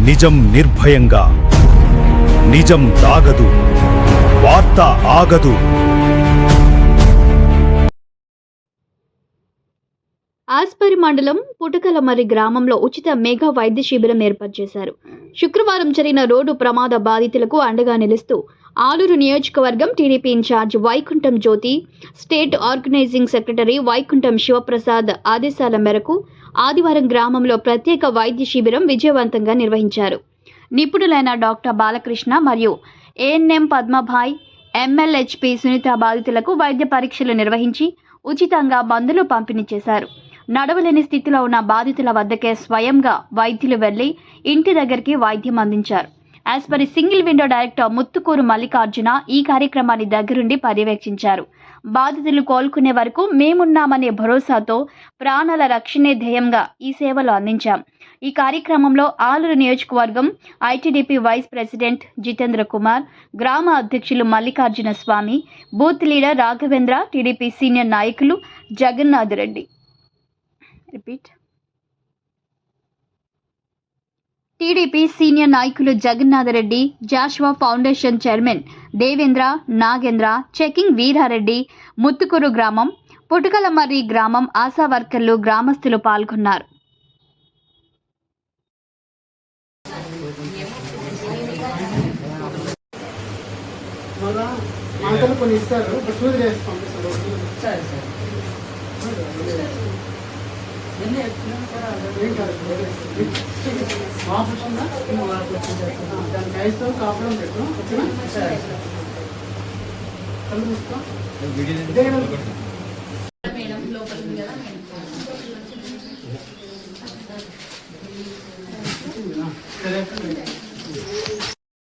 నిజం నిర్భయంగా, నిజం దాగదు, వార్త ఆగదు. ఆస్పరి మండలం పుటకలమర్రి గ్రామంలో ఉచిత మెగా వైద్య శిబిరం ఏర్పాటు చేశారు. శుక్రవారం జరిగిన రోడ్డు ప్రమాద బాధితులకు అండగా నిలుస్తూ ఆలూరు నియోజకవర్గం TDP incharge Vaikuntham Jyothi, state organising secretary Vaikuntham Sivaprasad ఆదేశాల మేరకు ఆదివారం గ్రామంలో ప్రత్యేక వైద్య శిబిరం విజయవంతంగా నిర్వహించారు. నిపుణులైన డాక్టర్ బాలకృష్ణ మరియు ఏఎన్ఎం పద్మభాయ్, ఎంఎల్హెచ్పి సునీత బాధితులకు వైద్య పరీక్షలు నిర్వహించి ఉచితంగా మందులు పంపిణీ చేశారు. నడవలేని స్థితిలో ఉన్న బాధితుల వద్దకే స్వయంగా వైద్యులు వెళ్లి ఇంటి దగ్గరికి వైద్యం అందించారు. Aspari single window director Muthukuru Mallikarjuna ఈ కార్యక్రమాన్ని దగ్గరుండి పర్యవేక్షించారు. బాధితులు కోలుకునే వరకు మేమున్నామనే భరోసాతో ప్రాణాల రక్షణే ధ్యేయంగా ఈ సేవలు అందించాం. ఈ కార్యక్రమంలో ఆలూరు నియోజకవర్గం ITDP vice president Jitendra Kumar, గ్రామ అధ్యక్షులు Mallikarjuna Swamy, booth leader Raghavendra, TDP senior నాయకులు జగన్నాథ్ రెడ్డి, టీడీపీ సీనియర్ నాయకులు Jagannath Reddy, Joshua foundation chairman Devendra, Nagendra, checking Veerareddy, Muthukuru గ్రామం, పుటకలమర్రి గ్రామం ఆశా వర్కర్లు, గ్రామస్తులు పాల్గొన్నారు. సరే